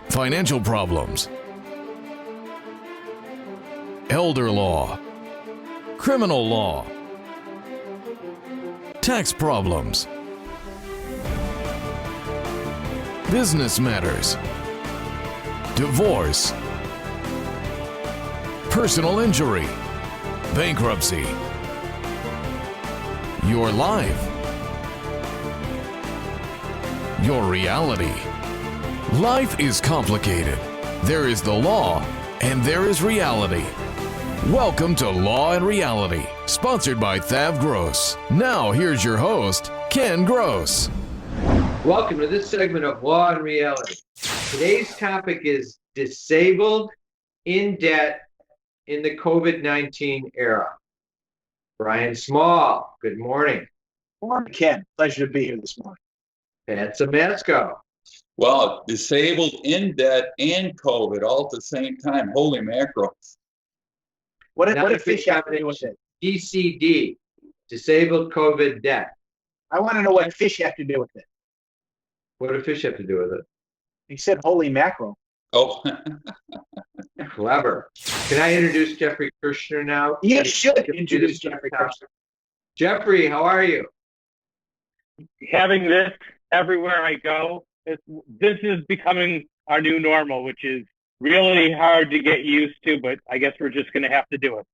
financial problems, elder law, criminal law, tax problems, business matters, divorce, personal injury, bankruptcy, your life, your reality. Life is complicated. There is the law and there is reality. Welcome to Law and Reality, sponsored by THAV GROSS. Now here's your host, Ken Gross. Welcome to this segment of Law and Reality. Today's topic is disabled in debt in the COVID-19 era. Brian Small, good morning. Good morning, Ken. Pleasure to be here this morning. Pat Samasco. Well, disabled in debt and COVID all at the same time. Holy mackerel. What if fish have to do with it? DCD, disabled COVID debt. I want to know what fish have to do with it. What do fish have to do with it? He said holy mackerel. Oh, Clever. Can I introduce Jeffrey Kirshner now? You should introduce Jeffrey Kirshner. Jeffrey, how are you? Having this everywhere I go, this is becoming our new normal, which is really hard to get used to, but I guess we're just going to have to do it.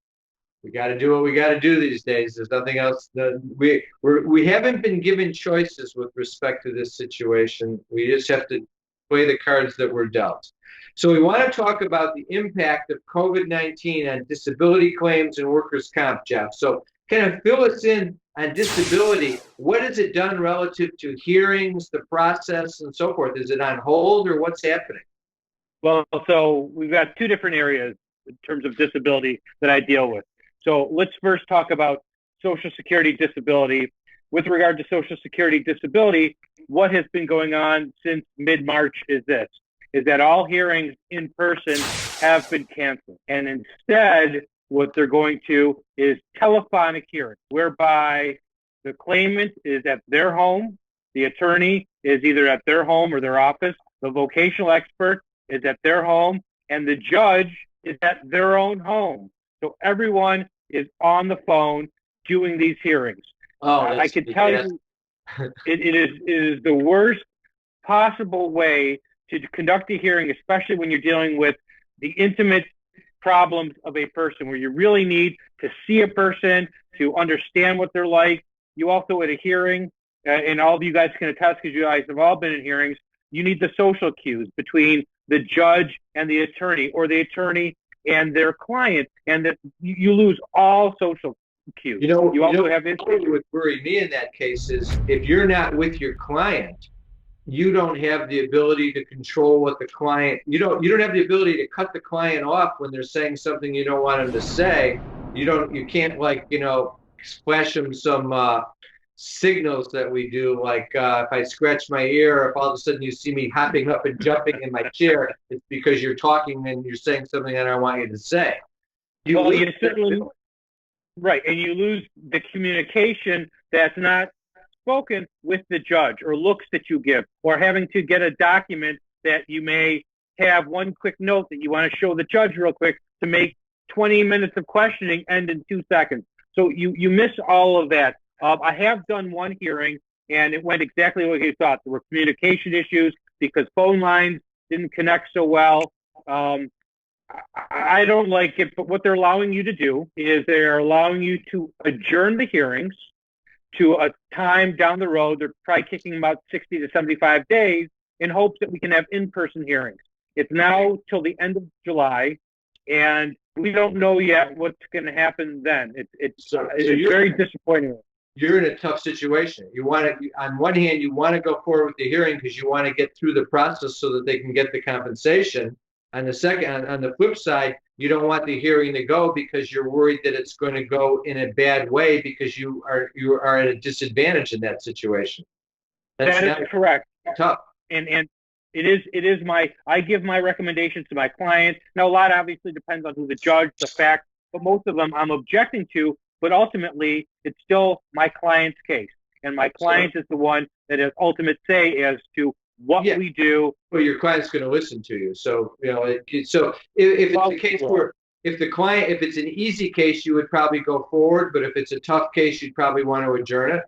We got to do what we got to do these days. There's nothing else. We haven't been given choices with respect to this situation. We just have to play the cards that were dealt. So we want to talk about the impact of COVID-19 on disability claims and workers' comp, Jeff. So kind of fill us in on disability. What has it done relative to hearings, the process, and so forth? Is it on hold or what's happening? Well, so we've got two different areas in terms of disability that I deal with. So let's first talk about Social Security disability. With regard to Social Security disability, what has been going on since mid-March is that all hearings in person have been canceled. And instead, what they're going to is telephonic hearing, whereby the claimant is at their home, the attorney is either at their home or their office, the vocational expert is at their home, and the judge is at their own home. So everyone is on the phone doing these hearings. I can tell you, it is the worst possible way to conduct a hearing, especially when you're dealing with the intimate problems of a person, where you really need to see a person to understand what they're like. You also, at a hearing, and all of you guys can attest because you guys have all been in hearings, you need the social cues between the judge and the attorney, or the attorney and their client, and that you lose all social cues. You also have what would worry me in that case is if you're not with your client, you don't have the ability to control what the client, you don't have the ability to cut the client off when they're saying something you don't want them to say. You can't splash them some signals that we do, like if I scratch my ear, if all of a sudden you see me hopping up and jumping in my chair, it's because you're talking and you're saying something that I don't want you to say. You certainly, right, and you lose the communication that's not spoken with the judge, or looks that you give, or having to get a document that you may have one quick note that you want to show the judge real quick to make 20 minutes of questioning end in 2 seconds. So you miss all of that. I have done one hearing, and it went exactly what you thought. There were communication issues because phone lines didn't connect so well. I don't like it, but what they're allowing you to do is they're allowing you to adjourn the hearings to a time down the road. They're probably kicking about 60 to 75 days in hopes that we can have in-person hearings. It's now till the end of July, and we don't know yet what's going to happen then. It's very disappointing. You're in a tough situation. On one hand, you want to go forward with the hearing because you want to get through the process so that they can get the compensation. On the flip side, you don't want the hearing to go because you're worried that it's going to go in a bad way because you are at a disadvantage in that situation. That is correct. Tough. And it is I give my recommendations to my clients. Now, a lot obviously depends on who the judge, the fact, but most of them I'm objecting to, but ultimately it's still my client's case. And my client is the one that has ultimate say as to what Yeah. we do. Well, your client's going to listen to you. So, so if it's a case where if it's an easy case, you would probably go forward. But if it's a tough case, you'd probably want to adjourn it.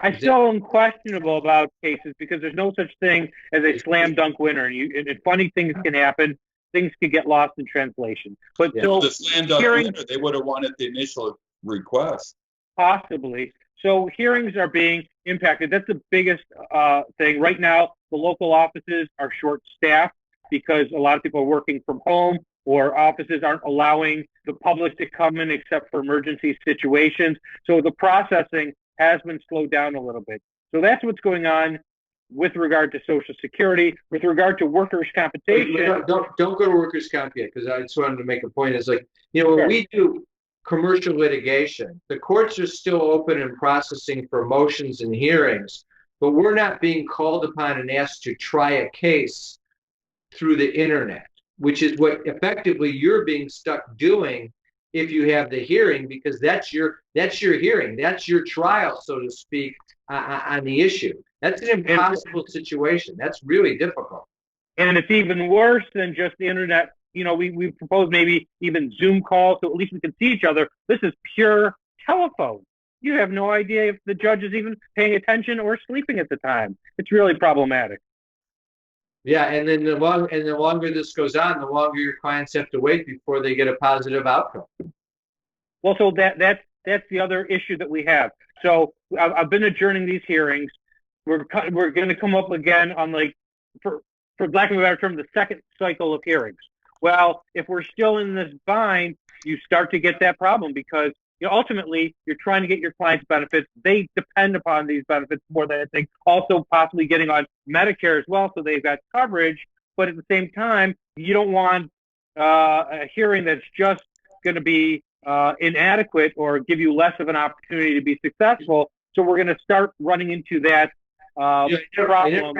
I still am questionable about cases because there's no such thing as a slam dunk winner. And funny things can happen. Things can get lost in translation. But so The slam dunk winner, they would have wanted the initial request. Possibly. So hearings are being impacted. That's the biggest thing. Right now, the local offices are short-staffed because a lot of people are working from home, or offices aren't allowing the public to come in except for emergency situations. So the processing has been slowed down a little bit. So that's what's going on with regard to Social Security. With regard to workers' compensation. Don't go to workers' comp yet, because I just wanted to make a point. It's like, when we do commercial litigation, the courts are still open and processing for motions and hearings, but we're not being called upon and asked to try a case through the internet, which is what effectively you're being stuck doing if you have the hearing, because that's your hearing, that's your trial, so to speak, on the issue. That's an impossible situation. That's really difficult. And it's even worse than just the internet. We propose maybe even Zoom calls, so at least we can see each other. This is pure telephone. You have no idea if the judge is even paying attention or sleeping at the time. It's really problematic. Yeah, and then the longer this goes on, the longer your clients have to wait before they get a positive outcome. Well, so that's the other issue that we have. So I've been adjourning these hearings. We're going to come up again on, like, for lack of a better term, the second cycle of hearings. Well, if we're still in this bind, you start to get that problem because ultimately you're trying to get your clients benefits. They depend upon these benefits more than anything. Also possibly getting on Medicare as well, so they've got coverage. But at the same time, you don't want a hearing that's just going to be inadequate or give you less of an opportunity to be successful. So we're going to start running into that problem.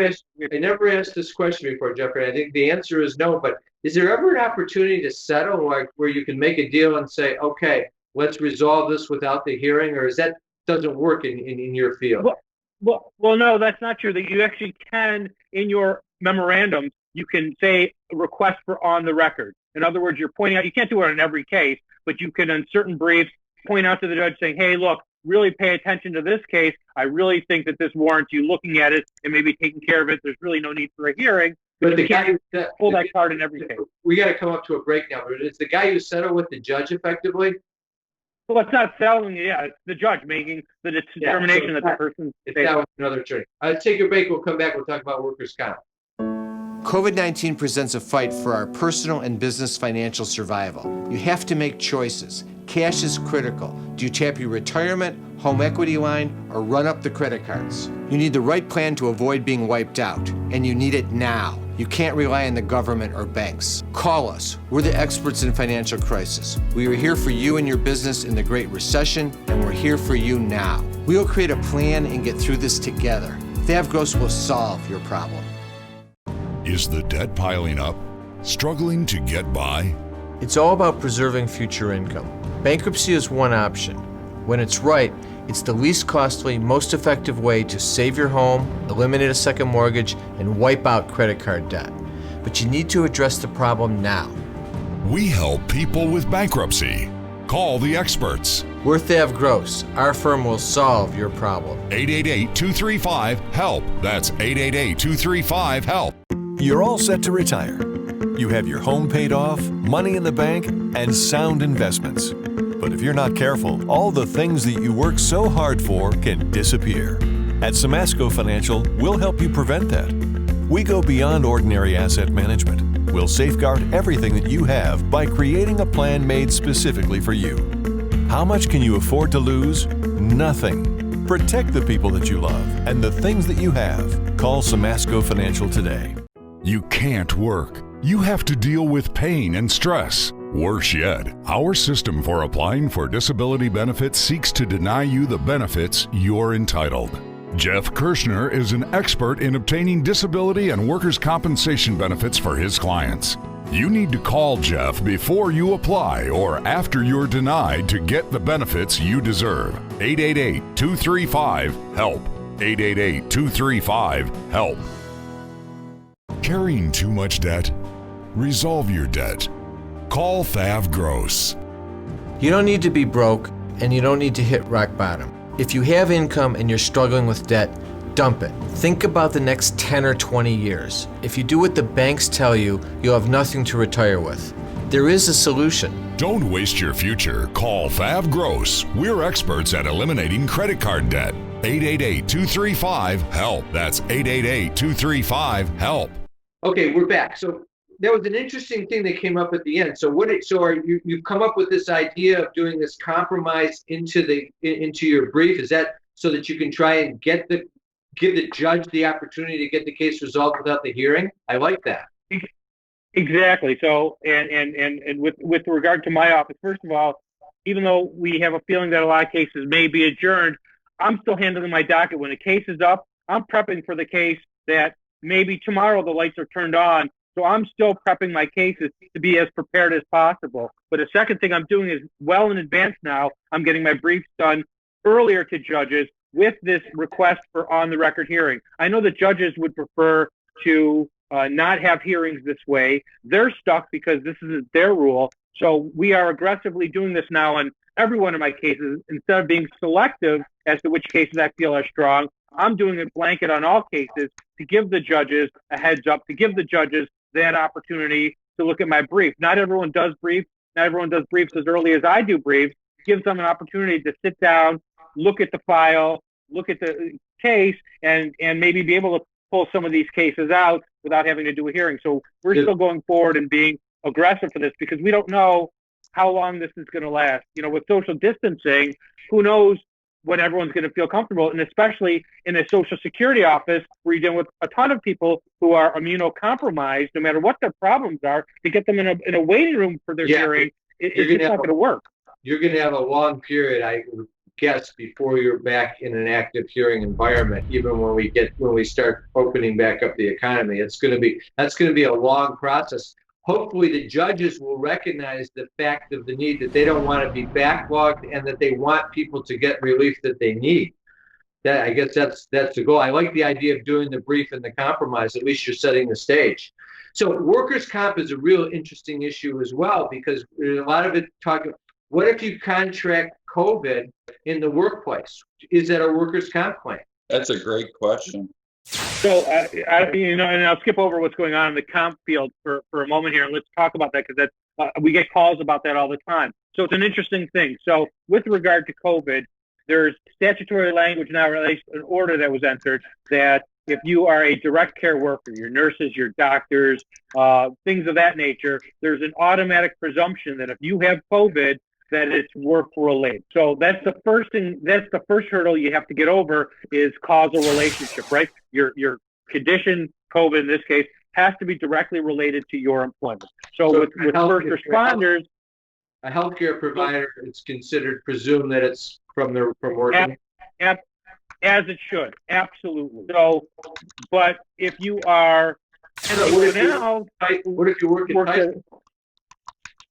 I never asked this question before, Jeffrey. I think the answer is no, but is there ever an opportunity to settle, like where you can make a deal and say, okay, let's resolve this without the hearing, or is that doesn't work in your field? Well, no, that's not true. That you actually can, in your memorandum, you can say request for on the record. In other words, you're pointing out, you can't do it on every case, but you can, in certain briefs, point out to the judge saying, hey, look, really pay attention to this case. I really think that this warrants you looking at it and maybe taking care of it. There's really no need for a hearing. But the guy pull that card in every case. We got to come up to a break now. But it's the guy who settled with the judge effectively. Well, it's not settling. Yeah, it's the judge making the determination that the person. It's not another attorney. Take a break. We'll come back. We'll talk about workers' comp. COVID-19 presents a fight for our personal and business financial survival. You have to make choices. Cash is critical. Do you tap your retirement, home equity line, or run up the credit cards? You need the right plan to avoid being wiped out, and you need it now. You can't rely on the government or banks. Call us. We're the experts in financial crisis. We are here for you and your business in the Great Recession, and we're here for you now. We will create a plan and get through this together. THAV GROSS will solve your problem. Is the debt piling up? Struggling to get by? It's all about preserving future income. Bankruptcy is one option. When it's right, it's the least costly, most effective way to save your home, eliminate a second mortgage, and wipe out credit card debt. But you need to address the problem now. We help people with bankruptcy. Call the experts. We're THAV GROSS. Our firm will solve your problem. 888-235-HELP. That's 888-235-HELP. You're all set to retire. You have your home paid off, money in the bank, and sound investments. But if you're not careful, all the things that you work so hard for can disappear. At Samasco Financial, we'll help you prevent that. We go beyond ordinary asset management. We'll safeguard everything that you have by creating a plan made specifically for you. How much can you afford to lose? Nothing. Protect the people that you love and the things that you have. Call Samasco Financial today. You can't work. You have to deal with pain and stress. Worse yet, our system for applying for disability benefits seeks to deny you the benefits you're entitled. Jeff Kirschner is an expert in obtaining disability and workers' compensation benefits for his clients. You need to call Jeff before you apply or after you're denied to get the benefits you deserve. 888-235-HELP. 888-235-HELP. Carrying too much debt? Resolve your debt. Call THAV GROSS. You don't need to be broke, and you don't need to hit rock bottom. If you have income and you're struggling with debt, dump it. Think about the next 10 or 20 years. If you do what the banks tell you, you'll have nothing to retire with. There is a solution. Don't waste your future. Call THAV GROSS. We're experts at eliminating credit card debt. 888-235-HELP. That's 888-235-HELP. Okay, we're back. So there was an interesting thing that came up at the end. So you've come up with this idea of doing this compromise into your brief. Is that so that you can try and give the judge the opportunity to get the case resolved without the hearing? I like that. Exactly. So, and with regard to my office, first of all, even though we have a feeling that a lot of cases may be adjourned, I'm still handling my docket. When a case is up, I'm prepping for the case that maybe tomorrow the lights are turned on. So I'm still prepping my cases to be as prepared as possible. But the second thing I'm doing is well in advance now, I'm getting my briefs done earlier to judges with this request for on-the-record hearing. I know that judges would prefer to not have hearings this way. They're stuck because this is their rule. So we are aggressively doing this now on every one of my cases. Instead of being selective as to which cases I feel are strong, I'm doing a blanket on all cases to give the judges a heads up, to give the judges that opportunity to look at my brief. Not everyone does briefs. Not everyone does briefs as early as I do briefs. It gives them an opportunity to sit down, look at the file, look at the case, and maybe be able to pull some of these cases out without having to do a hearing. So we're still going forward and being aggressive for this because we don't know how long this is going to last. You know, with social distancing, who knows when everyone's going to feel comfortable, and especially in a Social Security office where you're dealing with a ton of people who are immunocompromised, no matter what their problems are, to get them in a waiting room for their hearing, it's not going to work. You're going to have a long period, I guess, before you're back in an active hearing environment. Even when we start opening back up the economy, that's going to be a long process. Hopefully the judges will recognize the fact of the need, that they don't want to be backlogged and that they want people to get relief that they need. That, I guess that's the goal. I like the idea of doing the brief and the compromise. At least you're setting the stage. So workers' comp is a real interesting issue as well, because there's a lot of it talking, what if you contract COVID in the workplace? Is that a workers' comp claim? That's a great question. So, and I'll skip over what's going on in the comp field for a moment here, and let's talk about that, because we get calls about that all the time. So it's an interesting thing. So with regard to COVID, there's statutory language now, or at least an order that was entered, that if you are a direct care worker, your nurses, your doctors, things of that nature, there's an automatic presumption that if you have COVID, that it's work-related. So that's the first thing. That's the first hurdle you have to get over, is causal relationship, right? Your condition, COVID in this case, has to be directly related to your employment. So with first responders, a healthcare provider is considered, presumed that it's from working. As it should, absolutely. So, but if you are, what if you work in Tyson?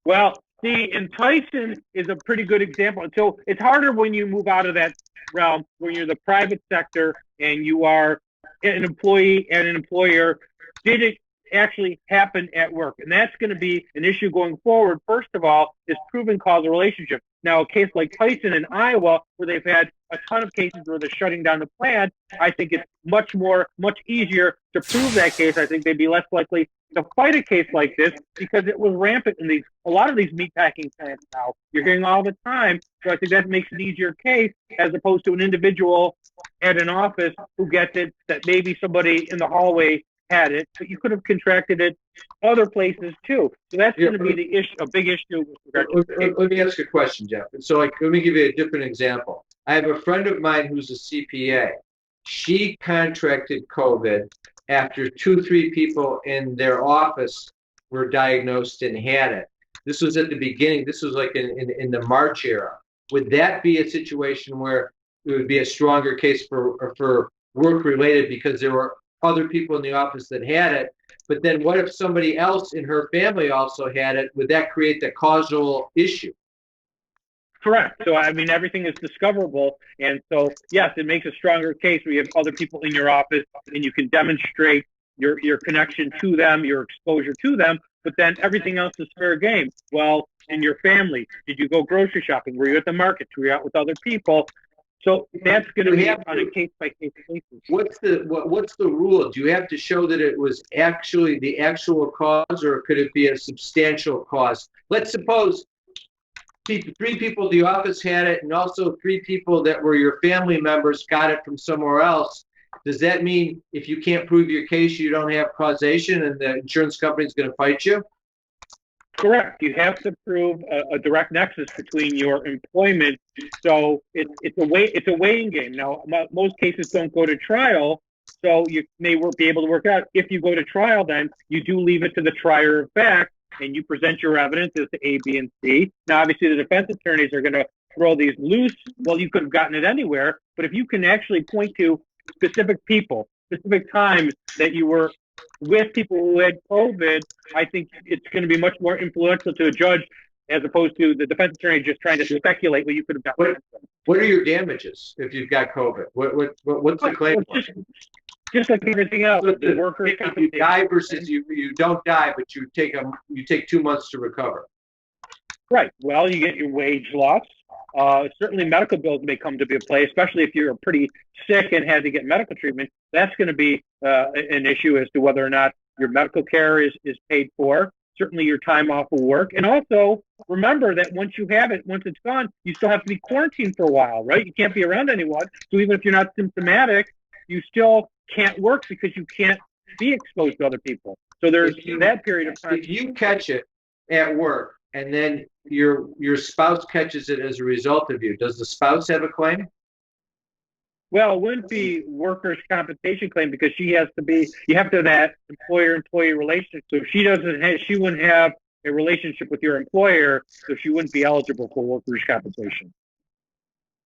Well, see, and Tyson is a pretty good example. So it's harder when you move out of that realm, when you're the private sector and you are an employee and an employer. Did it actually happen at work? And that's going to be an issue going forward. First of all, is proving causal relationship. Now, a case like Tyson in Iowa, where they've had a ton of cases where they're shutting down the plant, I think it's much easier to prove that case. I think they'd be less likely to fight a case like this, because it was rampant in a lot of these meatpacking plants now. You're hearing all the time. So I think that makes an easier case, as opposed to an individual at an office who gets it, that maybe somebody in the hallway had it, but you could have contracted it other places too. So that's going to be the issue, a big issue. Let me ask you a question, Jeff. So, let me give you a different example. I have a friend of mine who's a CPA. She contracted COVID after 2-3 people in their office were diagnosed and had it. This was at the beginning. This was like in the March era. Would that be a situation where it would be a stronger case for work-related, because there were other people in the office that had it? But then what if somebody else in her family also had it? Would that create the causal issue? Correct. So, I mean, everything is discoverable. And so, yes, it makes a stronger case where you have other people in your office and you can demonstrate your connection to them, your exposure to them, but then everything else is fair game. Well, in your family, did you go grocery shopping? Were you at the market? Were you out with other people? So that's going to be on a case-by-case basis. What's the rule? Do you have to show that it was actually the actual cause, or could it be a substantial cause? Let's suppose 3 people in the office had it, and also 3 people that were your family members got it from somewhere else. Does that mean if you can't prove your case, you don't have causation, and the insurance company is going to fight you? Correct. You have to prove a direct nexus between your employment. So it's a weighing game. Now, most cases don't go to trial, so you may be able to work out. If you go to trial, then you do leave it to the trier of fact, and you present your evidence as to A, B, and C. Now, obviously, the defense attorneys are going to throw these loose. Well, you could have gotten it anywhere, but if you can actually point to specific people, specific times that you were with people who had COVID, I think it's going to be much more influential to a judge as opposed to the defense attorney just trying to speculate what you could have done. What are your damages if you've got COVID? What's the claim? Just like everything else, the workers' if you die versus you don't die, but you take 2 months to recover. Right. Well, you get your wage loss. Certainly medical bills may come to be a play, especially if you're pretty sick and had to get medical treatment. That's going to be an issue as to whether or not your medical care is paid for. Certainly your time off of work. And also remember that once you have it, once it's gone, you still have to be quarantined for a while, right? You can't be around anyone. So even if you're not symptomatic, you still can't work because you can't be exposed to other people. So there's that period of time. If you catch it at work and then your spouse catches it as a result of you, does the spouse have a claim? Well, it wouldn't be workers' compensation claim because you have to have that employer-employee relationship. So if she wouldn't have a relationship with your employer, so she wouldn't be eligible for workers' compensation.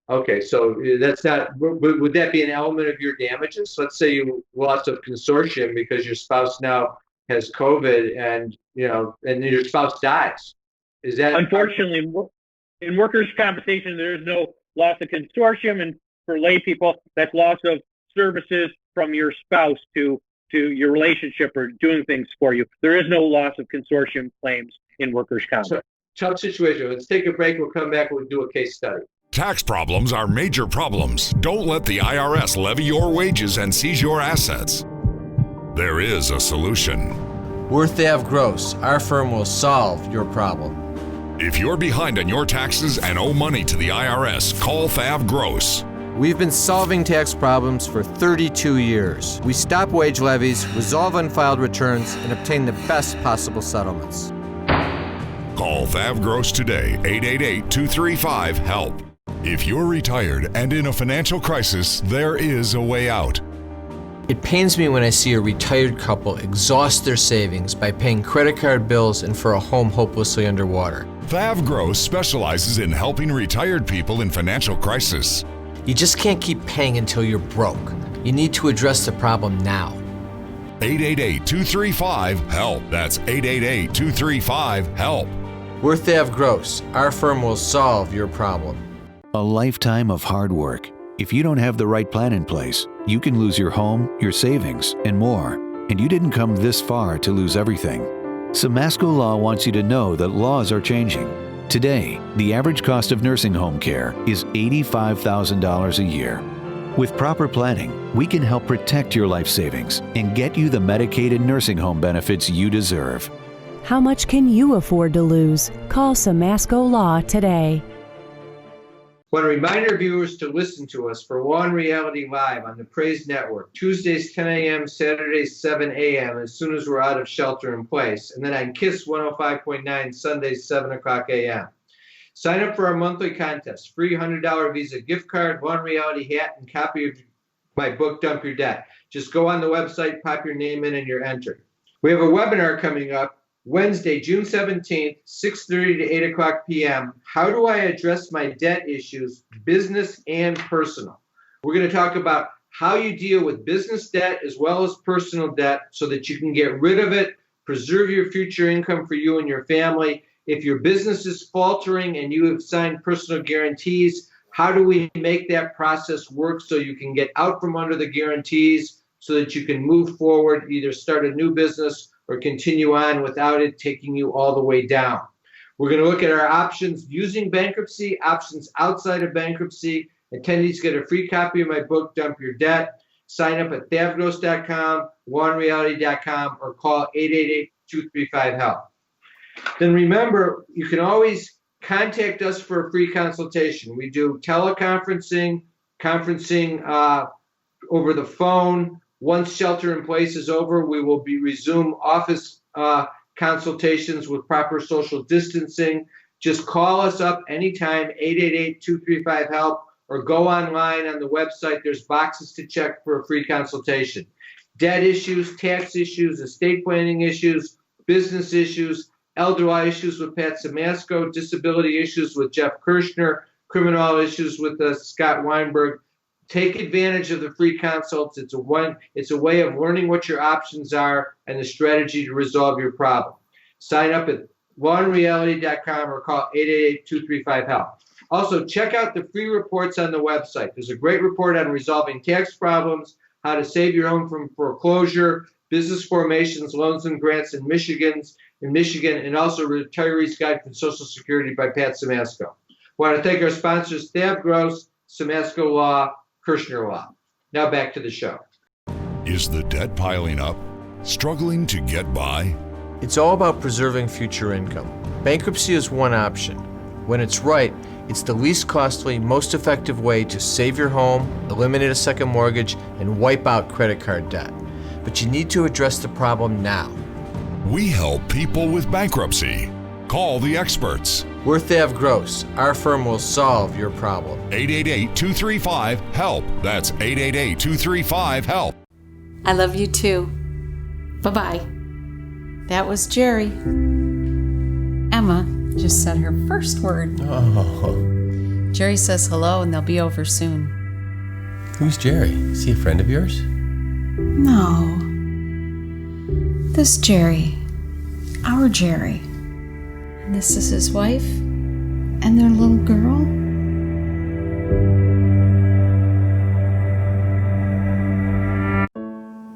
Okay, so that's not, would that be an element of your damages? Let's say you lost a consortium because your spouse now has COVID and your spouse dies. Is that? Unfortunately, in workers' compensation, there is no loss of consortium, and for lay people, that's loss of services from your spouse to your relationship or doing things for you. There is no loss of consortium claims in workers' comp. So, tough situation. Let's take a break. We'll come back and we'll do a case study. Tax problems are major problems. Don't let the IRS levy your wages and seize your assets. There is a solution. We're THAV GROSS. Our firm will solve your problem. If you're behind on your taxes and owe money to the IRS, call THAV GROSS. We've been solving tax problems for 32 years. We stop wage levies, resolve unfiled returns, and obtain the best possible settlements. Call THAV GROSS today, 888-235-HELP. If you're retired and in a financial crisis, there is a way out. It pains me when I see a retired couple exhaust their savings by paying credit card bills and for a home hopelessly underwater. THAV GROSS specializes in helping retired people in financial crisis. You just can't keep paying until you're broke. You need to address the problem now. 888-235-HELP. That's 888-235-HELP. We're THAV GROSS. Our firm will solve your problem. A lifetime of hard work. If you don't have the right plan in place, you can lose your home, your savings, and more. And you didn't come this far to lose everything. Samasco Law wants you to know that laws are changing. Today, the average cost of nursing home care is $85,000 a year. With proper planning, we can help protect your life savings and get you the Medicaid and nursing home benefits you deserve. How much can you afford to lose? Call Samasco Law today. I want to remind our viewers to listen to us for Law and Reality Live on the Praise Network, Tuesdays 10 a.m., Saturdays 7 a.m., as soon as we're out of shelter in place, and then on KISS 105.9, Sundays 7 o'clock a.m. Sign up for our monthly contest, free $100 Visa gift card, Law and Reality hat, and copy of my book, Dump Your Debt. Just go on the website, pop your name in, and you're entered. We have a webinar coming up Wednesday, June 17th, 6:30 to 8 o'clock p.m. How do I address my debt issues, business and personal? We're going to talk about how you deal with business debt as well as personal debt so that you can get rid of it, preserve your future income for you and your family. If your business is faltering and you have signed personal guarantees, how do we make that process work so you can get out from under the guarantees so that you can move forward, either start a new business or continue on without it taking you all the way down. We're going to look at our options using bankruptcy, options outside of bankruptcy. Attendees get a free copy of my book, Dump Your Debt. Sign up at thavgross.com, lawandreality.com, or call 888-235-HELP. Then remember, you can always contact us for a free consultation. We do teleconferencing, conferencing over the phone. Once shelter in place is over, we will resume office consultations with proper social distancing. Just call us up anytime, 888-235-HELP, or go online on the website. There's boxes to check for a free consultation. Debt issues, tax issues, estate planning issues, business issues, elder law issues with Pat Samasco, disability issues with Jeff Kirshner, criminal issues with Scott Weinberg. Take advantage of the free consults. It's a way of learning what your options are and the strategy to resolve your problem. Sign up at lawandreality.com or call 888-235-HELP. Also, check out the free reports on the website. There's a great report on resolving tax problems, how to save your home from foreclosure, business formations, loans and grants in Michigan, and also Retiree's Guide from Social Security by Pat Samasco. I want to thank our sponsors, THAV GROSS, Samasco Law, Kirshner Law. Now back to the show. Is the debt piling up? Struggling to get by? It's all about preserving future income. Bankruptcy is one option. When it's right, it's the least costly, most effective way to save your home, eliminate a second mortgage, and wipe out credit card debt. But you need to address the problem now. We help people with bankruptcy. Call the experts. We're THAV GROSS. Our firm will solve your problem. 888-235-HELP. That's 888-235-HELP. I love you too. Bye-bye. That was Jerry. Emma just said her first word. Oh. Jerry says hello and they'll be over soon. Who's Jerry? Is he a friend of yours? No. This Jerry. Our Jerry. And this is his wife and their little girl.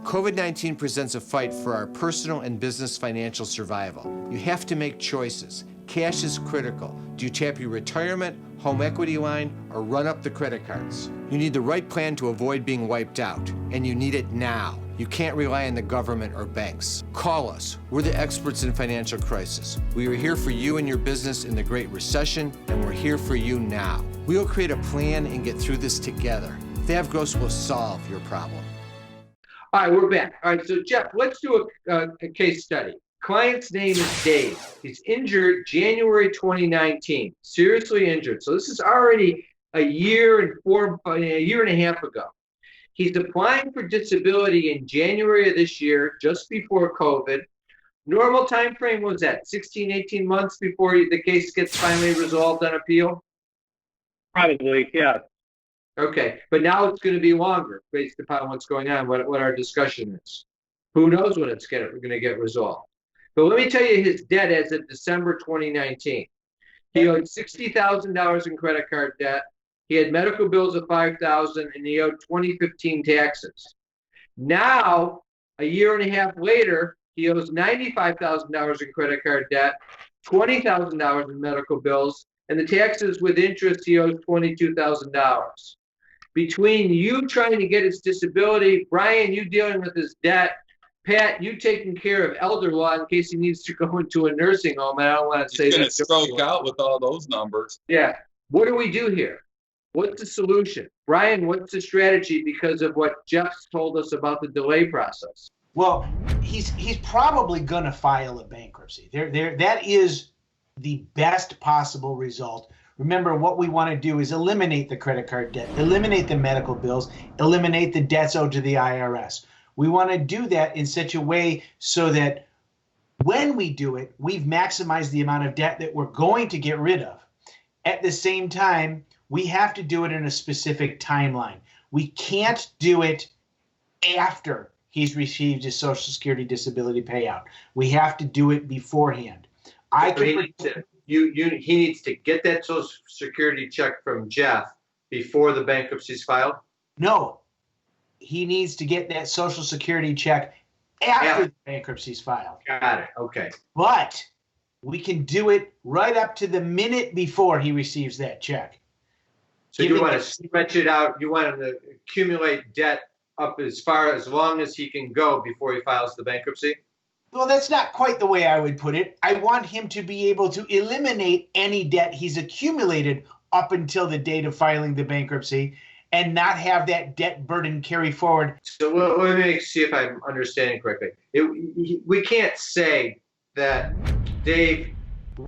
COVID-19 presents a fight for our personal and business financial survival. You have to make choices. Cash is critical. Do you tap your retirement, home equity line, or run up the credit cards? You need the right plan to avoid being wiped out, and you need it now. You can't rely on the government or banks. Call us. We're the experts in financial crisis. We were here for you and your business in the Great Recession, and we're here for you now. We'll create a plan and get through this together. THAV GROSS will solve your problem. All right, we're back. All right, so Jeff, let's do a case study. Client's name is Dave. He's injured January 2019, seriously injured. So this is already a year and a half ago. He's applying for disability in January of this year, just before COVID. Normal time frame was that 16, 18 months before the case gets finally resolved on appeal? Probably, yeah. Okay, but now it's going to be longer based upon what's going on, what our discussion is. Who knows when it's going to get resolved? But let me tell you his debt as of December 2019. He owed $60,000 in credit card debt. He had medical bills of $5,000, and he owed 2015 taxes. Now, a year and a half later, he owes $95,000 in credit card debt, $20,000 in medical bills, and the taxes with interest, he owes $22,000. Between you trying to get his disability, Brian, you dealing with his debt, Pat, you taking care of elder law in case he needs to go into a nursing home. And I don't want to say he's going to stroke out with all those numbers. Yeah. What do we do here? What's the solution? Brian, what's the strategy because of what Jeff's told us about the delay process? Well, he's probably going to file a bankruptcy. That is the best possible result. Remember, what we want to do is eliminate the credit card debt, eliminate the medical bills, eliminate the debts owed to the IRS. We want to do that in such a way so that when we do it, we've maximized the amount of debt that we're going to get rid of. At the same time, we have to do it in a specific timeline. We can't do it after he's received his Social Security disability payout. We have to do it beforehand. He needs to get that Social Security check from Jeff before the bankruptcy is filed? No. he needs to get that Social Security check after the bankruptcy's filed. Got it. Okay. But we can do it right up to the minute before he receives that check. So you want to stretch it out. You want him to accumulate debt up as long as he can go before he files the bankruptcy? Well, that's not quite the way I would put it. I want him to be able to eliminate any debt he's accumulated up until the date of filing the bankruptcy and not have that debt burden carry forward. So let me see if I'm understanding correctly. We can't say that, Dave,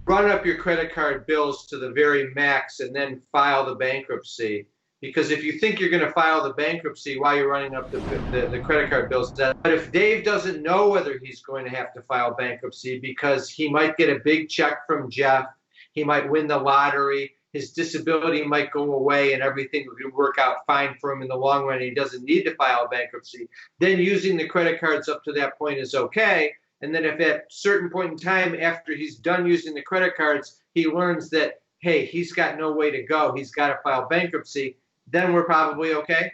run up your credit card bills to the very max and then file the bankruptcy. Because if you think you're going to file the bankruptcy while you're running up the credit card bills, but if Dave doesn't know whether he's going to have to file bankruptcy because he might get a big check from Jeff, he might win the lottery, his disability might go away and everything will work out fine for him in the long run, and he doesn't need to file bankruptcy, then using the credit cards up to that point is okay. And then if at a certain point in time after he's done using the credit cards, he learns that, hey, he's got no way to go, he's got to file bankruptcy, then we're probably okay?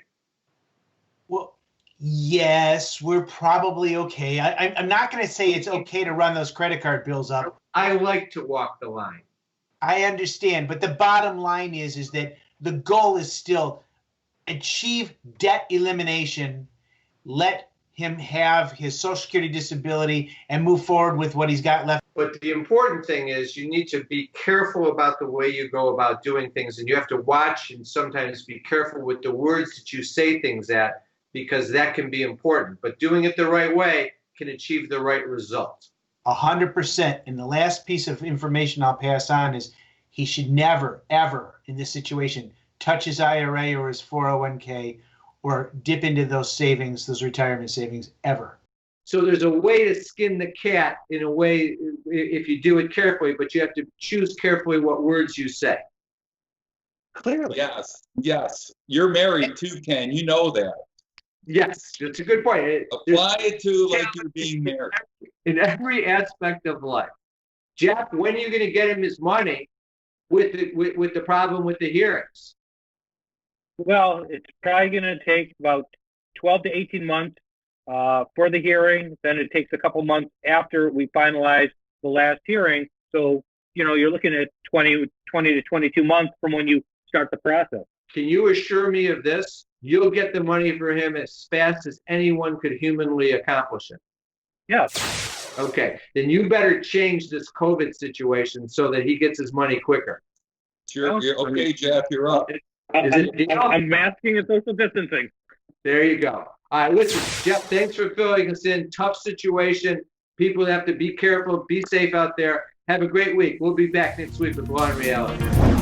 Well, yes, we're probably okay. I'm not going to say it's okay to run those credit card bills up. I like to walk the line. I understand, but the bottom line is that the goal is still achieve debt elimination, let him have his Social Security disability, and move forward with what he's got left. But the important thing is you need to be careful about the way you go about doing things, and you have to watch and sometimes be careful with the words that you say things at, because that can be important. But doing it the right way can achieve the right result. 100%. And the last piece of information I'll pass on is he should never, ever, in this situation, touch his IRA or his 401k or dip into those savings, those retirement savings, ever. So there's a way to skin the cat in a way if you do it carefully, but you have to choose carefully what words you say. Clearly. Yes. You're married too, Ken. You know that. Yes, that's a good point. Apply it to like you're being married. In every aspect of life. Jeff, when are you going to get him his money with the problem with the hearings? Well, it's probably going to take about 12 to 18 months for the hearing. Then it takes a couple months after we finalize the last hearing. So, you're looking at 20 to 22 months from when you start the process. Can you assure me of this? You'll get the money for him as fast as anyone could humanly accomplish it. Yes. Okay. Then you better change this COVID situation so that he gets his money quicker. You're okay, Jeff, you're up. I'm masking and social distancing. There you go. All right, listen, Jeff, thanks for filling us in. Tough situation. People have to be careful, be safe out there. Have a great week. We'll be back next week with Law and Reality.